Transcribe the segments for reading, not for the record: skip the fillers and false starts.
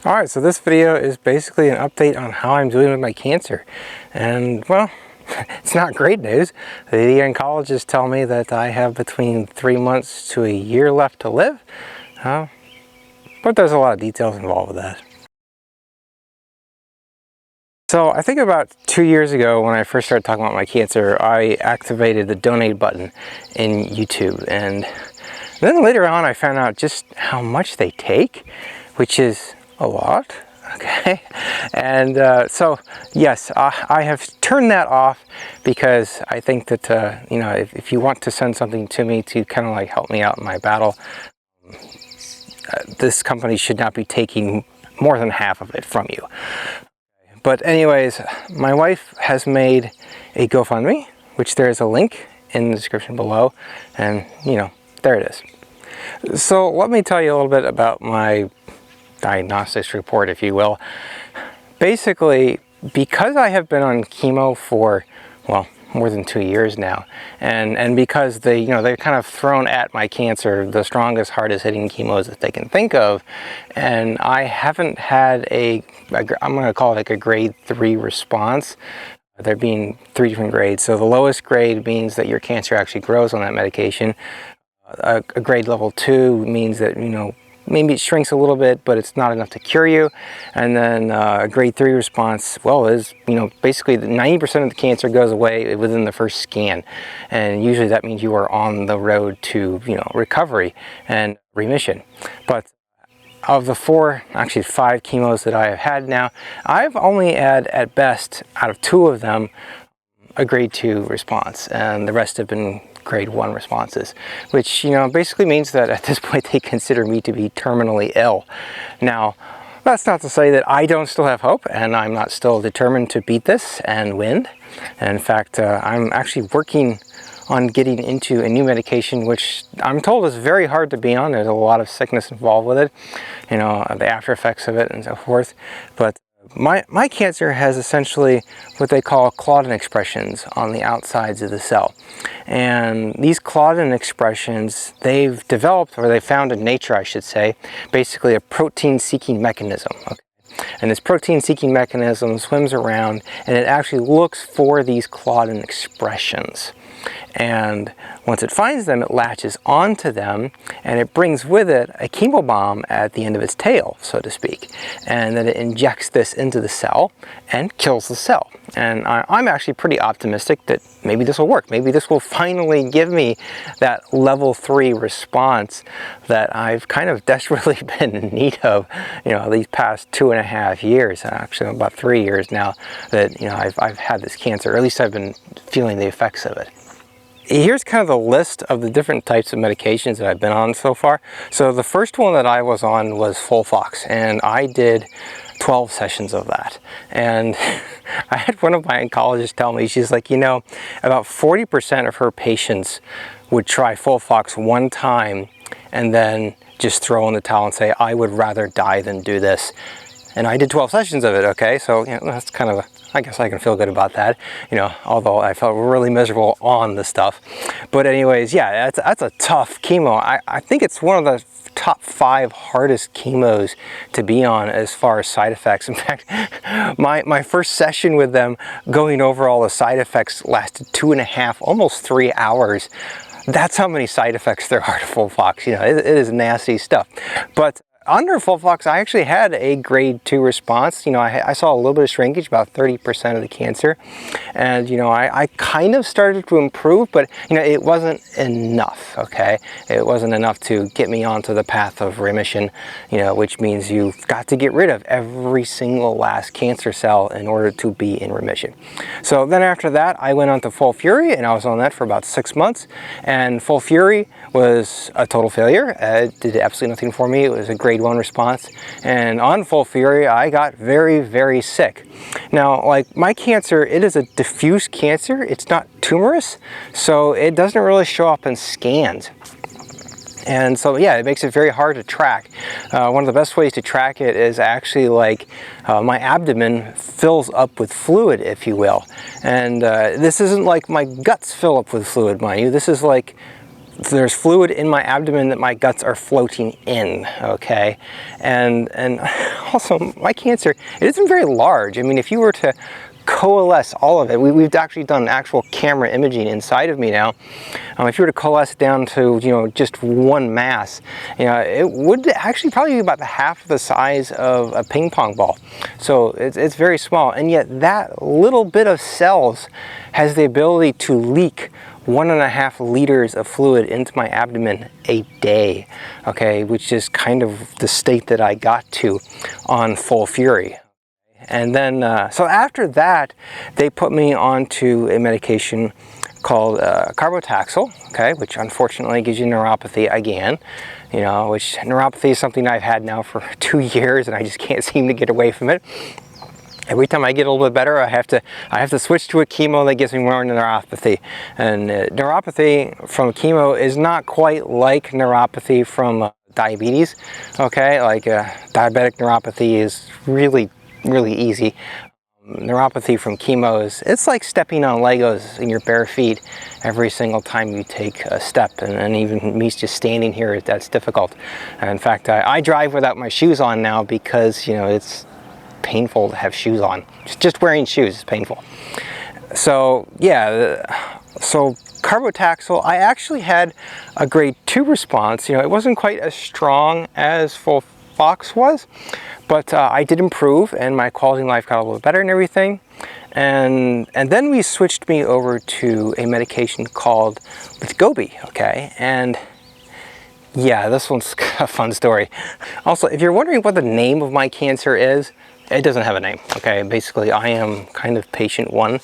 Alright, so this video is basically an update on how I'm doing with my cancer. And, well, it's not great news. The oncologists tell me that I have between 3 months to a year left to live. But there's a lot of details involved with that. So I think about 2 years ago when I first started talking about my cancer, I activated the donate button in YouTube. And then later on I found out just how much they take, which is a lot. Okay, and so yes, I have turned that off because I think that you know, if you want to send something to me to kind of like help me out in my battle, this company should not be taking more than half of it from you. But anyways, my wife has made a GoFundMe, which there is a link in the description below, and you know, there it is. So let me tell you a little bit about my diagnostics report, if you will. Basically, because I have been on chemo for, well, more than 2 years now, and because they, you know, they're kind of thrown at my cancer the strongest, hardest hitting chemos that they can think of, and I haven't had I'm going to call it like a grade 3 response. There being 3 different grades. So the lowest grade means that your cancer actually grows on that medication. A grade level 2 means that, you know, maybe it shrinks a little bit, but it's not enough to cure you. And then a grade 3 response, well, is, you know, basically 90% of the cancer goes away within the first scan. And usually that means you are on the road to, you know, recovery and remission. But of the 4, actually 5 chemos that I have had now, I've only had, at best, out of 2 of them, a grade 2 response. And the rest have been grade 1 responses, which, you know, basically means that at this point they consider me to be terminally ill. Now, that's not to say that I don't still have hope, and I'm not still determined to beat this and win. And in fact, I'm actually working on getting into a new medication, which I'm told is very hard to be on. There's a lot of sickness involved with it, you know, the after effects of it and so forth. But my cancer has essentially what they call claudin expressions on the outsides of the cell. And these claudin expressions, they've developed, or they found in nature, I should say, basically a protein-seeking mechanism. Okay? And this protein-seeking mechanism swims around, and it actually looks for these claudin expressions. And once it finds them, it latches onto them, and it brings with it a chemo bomb at the end of its tail, so to speak. And then it injects this into the cell and kills the cell. And I'm actually pretty optimistic that maybe this will work. Maybe this will finally give me that level 3 response that I've kind of desperately been in need of, you know, these past 2.5 years, actually about 3 years now, that, you know, I've had this cancer, or at least I've been feeling the effects of it. Here's kind of the list of the different types of medications that I've been on so far. So the first one that I was on was Folfox, and I did 12 sessions of that. And I had one of my oncologists tell me, she's like, you know, about 40% of her patients would try Folfox one time and then just throw in the towel and say, I would rather die than do this. And I did 12 sessions of it, okay? So, you know, that's kind of I guess I can feel good about that, you know, although I felt really miserable on the stuff. But anyways, yeah, that's a tough chemo. I think it's one of the top 5 hardest chemos to be on as far as side effects. In fact, my first session with them, going over all the side effects, lasted 2.5, almost 3 hours. That's how many side effects there are to Folfox. You know, it is nasty stuff. But under Folfox, I actually had a grade 2 response. You know, I saw a little bit of shrinkage, about 30% of the cancer. And, you know, I kind of started to improve, but, you know, it wasn't enough, okay? It wasn't enough to get me onto the path of remission, you know, which means you've got to get rid of every single last cancer cell in order to be in remission. So then after that, I went on to Folfury, and I was on that for about 6 months. And Folfury was a total failure. It did absolutely nothing for me. It was a grade 1 response, and on Folfury I got very, very sick. Now, like, my cancer, it is a diffuse cancer. It's not tumorous, so it doesn't really show up in scans. And so, yeah, it makes it very hard to track. One of the best ways to track it is actually, like, my abdomen fills up with fluid, if you will. And this isn't like my guts fill up with fluid, mind you. This is like there's fluid in my abdomen that my guts are floating in, okay? And also my cancer, it isn't very large. I mean, if you were to coalesce all of it, we've actually done actual camera imaging inside of me now. If you were to coalesce it down to, you know, just one mass, you know, it would actually probably be about half the size of a ping pong ball. So it's very small, and yet that little bit of cells has the ability to leak 1.5 liters of fluid into my abdomen a day, okay, which is kind of the state that I got to on full fury. And then, so after that, they put me onto a medication called carbotaxol, okay, which unfortunately gives you neuropathy again, you know, which neuropathy is something I've had now for 2 years, and I just can't seem to get away from it. Every time I get a little bit better, I have to switch to a chemo that gives me more neuropathy. And neuropathy from chemo is not quite like neuropathy from diabetes, okay? Like diabetic neuropathy is really easy. Neuropathy from chemo it's like stepping on Legos in your bare feet every single time you take a step, and even me just standing here, that's difficult. And in fact, I drive without my shoes on now because, you know, it's painful to have shoes on. Just wearing shoes is painful. So yeah, so carbotaxol, I actually had a grade 2 response. You know, it wasn't quite as strong as FOLFOX was, but I did improve, and my quality of life got a little better and everything. And then we switched me over to a medication called Wegovy, okay? And yeah, this one's a fun story. Also, if you're wondering what the name of my cancer is, it doesn't have a name, okay? Basically, I am kind of patient 1.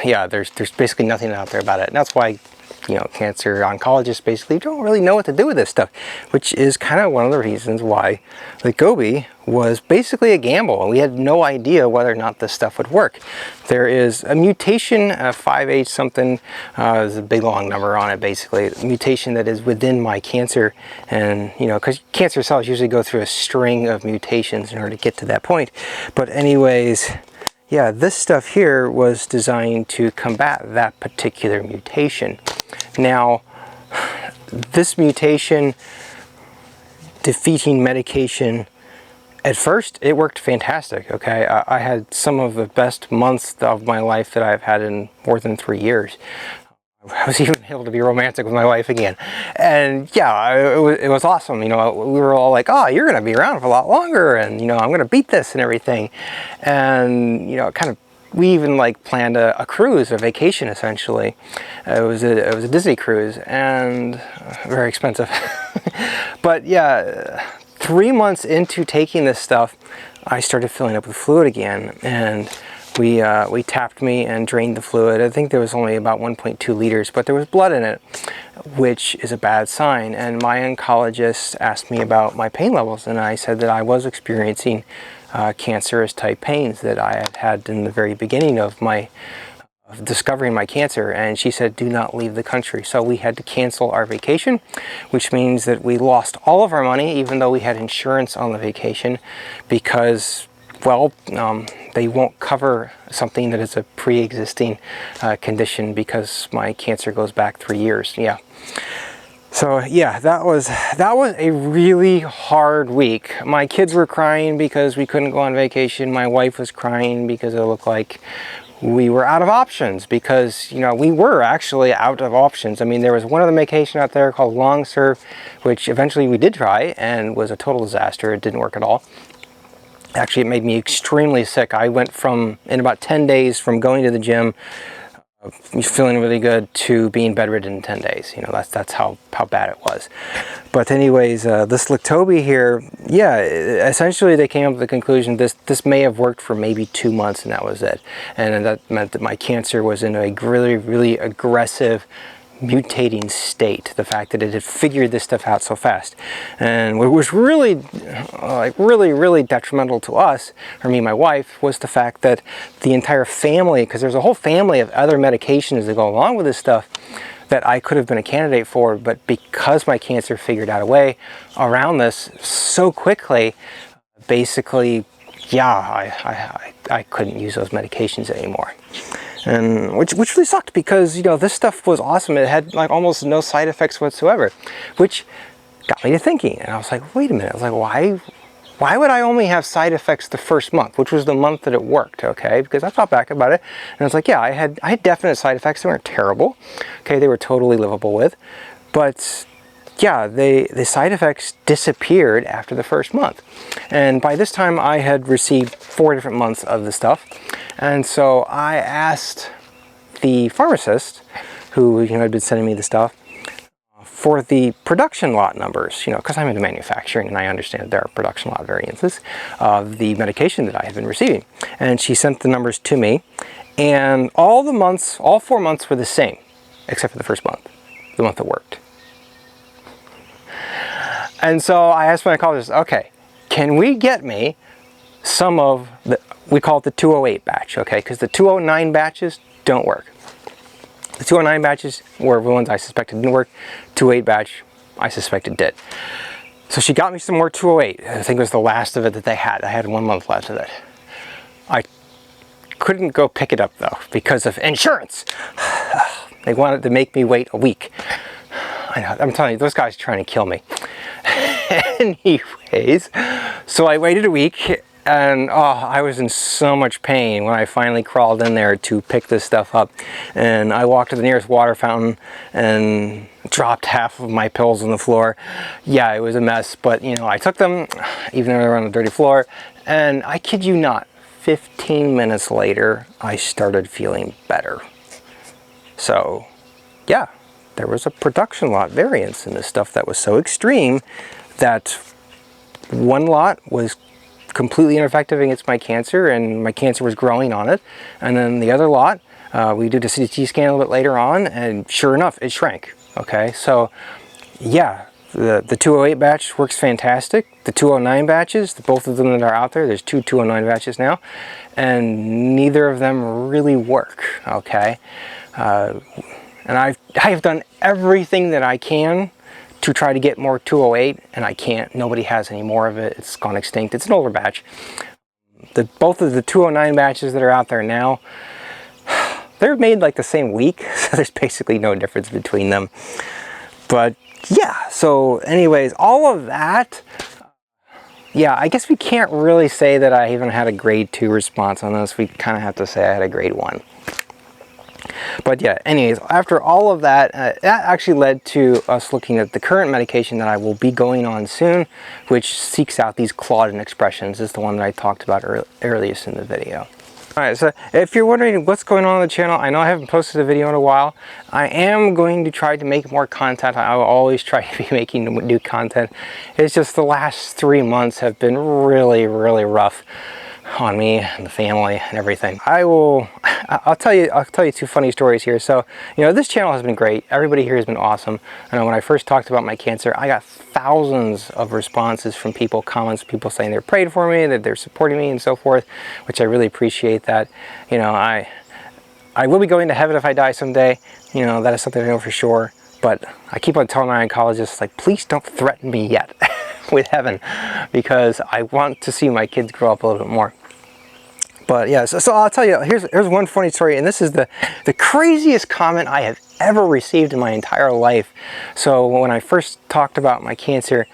Yeah, there's basically nothing out there about it. And that's why, you know, cancer oncologists basically don't really know what to do with this stuff, which is kind of one of the reasons why Wegovy was basically a gamble, and we had no idea whether or not this stuff would work. There is a mutation, 5H something, there's a big long number on it, basically, a mutation that is within my cancer. And, you know, because cancer cells usually go through a string of mutations in order to get to that point. But anyways, yeah, this stuff here was designed to combat that particular mutation. Now, this mutation defeating medication, at first it worked fantastic, okay? I had some of the best months of my life that I've had in more than 3 years. I was even able to be romantic with my wife again. And yeah, it was awesome. You know, we were all like, oh, you're going to be around for a lot longer, and, you know, I'm going to beat this and everything. And, you know, kind of, we even like planned a cruise, a vacation essentially. It was a Disney cruise, and very expensive. But yeah, 3 months into taking this stuff, I started filling up with fluid again, and we tapped me and drained the fluid. I think there was only about 1.2 liters, but there was blood in it, which is a bad sign. And my oncologist asked me about my pain levels, and I said that I was experiencing cancerous type pains that I had had in the very beginning of discovering my cancer. And she said, do not leave the country. So we had to cancel our vacation, which means that we lost all of our money, even though we had insurance on the vacation, because, well, they won't cover something that is a pre-existing condition, because my cancer goes back 3 years. Yeah. So yeah, that was a really hard week. My kids were crying because we couldn't go on vacation. My wife was crying because it looked like we were out of options, because, you know, we were actually out of options. I mean, there was one other medication out there called Longserve, which eventually we did try and was a total disaster. It didn't work at all. Actually, it made me extremely sick. I went from, in about 10 days, from going to the gym, feeling really good, to being bedridden in 10 days. You know, that's how bad it was. But anyways, this Wegovy here, yeah, essentially they came up with the conclusion this may have worked for maybe 2 months, and that was it. And that meant that my cancer was in a really aggressive mutating state. The fact that it had figured this stuff out so fast, and what was really really detrimental to us, or me and my wife, was the fact that the entire family, because there's a whole family of other medications that go along with this stuff that I could have been a candidate for, but because my cancer figured out a way around this so quickly, basically, yeah, I couldn't use those medications anymore. and which really sucked, because you know, this stuff was awesome. It had like almost no side effects whatsoever, which got me to thinking. And I was like, wait a minute, I was like, why would I only have side effects the first month, which was the month that it worked, okay? Because I thought back about it, and I was like, yeah, I had definite side effects. They weren't terrible, okay? They were totally livable with, but yeah, the side effects disappeared after the first month. And by this time, I had received 4 different months of the stuff, and so I asked the pharmacist, who, you know, had been sending me the stuff, for the production lot numbers, you know, because I'm into manufacturing and I understand that there are production lot variances of the medication that I have been receiving. And she sent the numbers to me, and all 4 months were the same, except for the first month, the month that worked. And so I asked my oncologist, okay, can we get me some of the, we call it the 208 batch, okay, because the 209 batches don't work. The 209 batches were the ones I suspected didn't work. 208 batch, I suspected did. So she got me some more 208. I think it was the last of it that they had. I had 1 month left of it. I couldn't go pick it up though, because of insurance. They wanted to make me wait a week. I know, I'm telling you, those guys are trying to kill me. Anyways, so I waited a week, and oh, I was in so much pain when I finally crawled in there to pick this stuff up. And I walked to the nearest water fountain and dropped half of my pills on the floor. Yeah, it was a mess, but you know, I took them, even though they were on a dirty floor, and I kid you not, 15 minutes later, I started feeling better. So, yeah, there was a production lot variance in this stuff that was so extreme that one lot was completely ineffective against my cancer, and my cancer was growing on it. And then the other lot, we did a CT scan a little bit later on, and sure enough, it shrank. Okay, so yeah, the 208 batch works fantastic. The 209 batches, both of them that are out there, there's 2 209 batches now, and neither of them really work. Okay, and I have done everything that I can to try to get more 208, and I can't. Nobody has any more of it. It's gone extinct. It's an older batch. Both of the 209 batches that are out there now, they're made like the same week, so there's basically no difference between them. But yeah, so anyways, all of that, yeah, I guess we can't really say that I even had a grade 2 response on this. We kind of have to say I had a grade 1. But yeah, anyways, after all of that, that actually led to us looking at the current medication that I will be going on soon, which seeks out these claudin expressions. This is the one that I talked about earliest in the video. Alright, so if you're wondering what's going on the channel, I know I haven't posted a video in a while. I am going to try to make more content. I will always try to be making new content. It's just the last 3 months have been really, really rough on me and the family and everything. I'll tell you 2 funny stories here. So, you know, this channel has been great. Everybody here has been awesome. I know when I first talked about my cancer, I got thousands of responses from people, comments, people saying they prayed for me, that they're supporting me and so forth, which I really appreciate that. You know, I will be going to heaven if I die someday. You know, that is something I know for sure. But I keep on telling my oncologist, like, please don't threaten me yet with heaven, because I want to see my kids grow up a little bit more. But yeah, so I'll tell you, here's one funny story, and this is the craziest comment I have ever received in my entire life. So when I first talked about my cancer,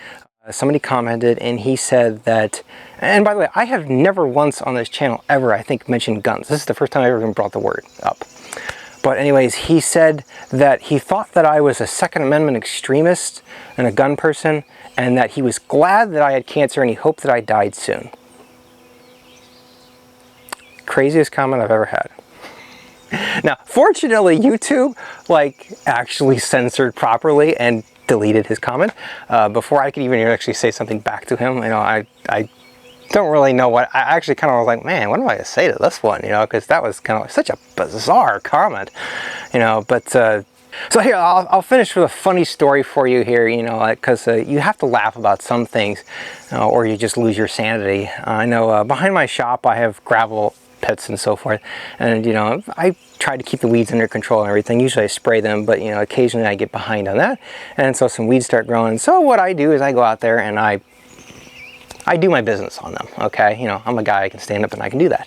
somebody commented, and he said that, and by the way, I have never once on this channel ever, I think, mentioned guns. This is the first time I ever even brought the word up. But anyways, he said that he thought that I was a Second Amendment extremist and a gun person, and that he was glad that I had cancer and he hoped that I died soon. Craziest comment I've ever had. Now, fortunately, YouTube actually censored properly and deleted his comment before I could even actually say something back to him. You know, I don't really know what, I actually kind of was like, man, what am I going to say to this one? You know, because that was kind of such a bizarre comment, you know. But so here, I'll finish with a funny story for you here, you know, because you have to laugh about some things or you just lose your sanity. I know behind my shop I have gravel pits and so forth, and you know, I try to keep the weeds under control and everything. Usually I spray them, but you know, occasionally I get behind on that, and so some weeds start growing. So what I do is I go out there and I do my business on them. Okay, you know, I'm a guy, I can stand up and I can do that.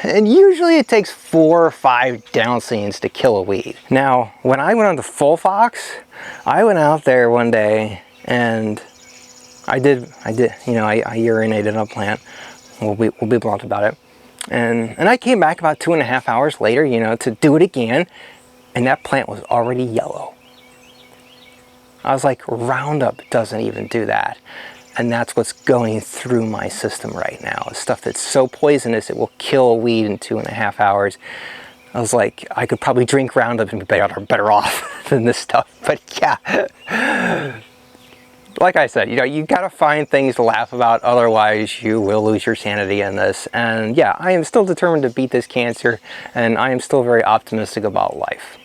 And usually it takes 4 or 5 down scenes to kill a weed. Now, when I went on to full fox, I went out there one day and I did, you know, I urinated in a plant. We'll be blunt about it. And I came back about 2.5 hours later, you know, to do it again, and that plant was already yellow. I was like, Roundup doesn't even do that. And that's what's going through my system right now. Stuff that's so poisonous it will kill a weed in 2.5 hours. I was like, I could probably drink Roundup and be better off than this stuff. But yeah, like I said, you know, you gotta find things to laugh about, otherwise you will lose your sanity in this. And yeah, I am still determined to beat this cancer, and I am still very optimistic about life.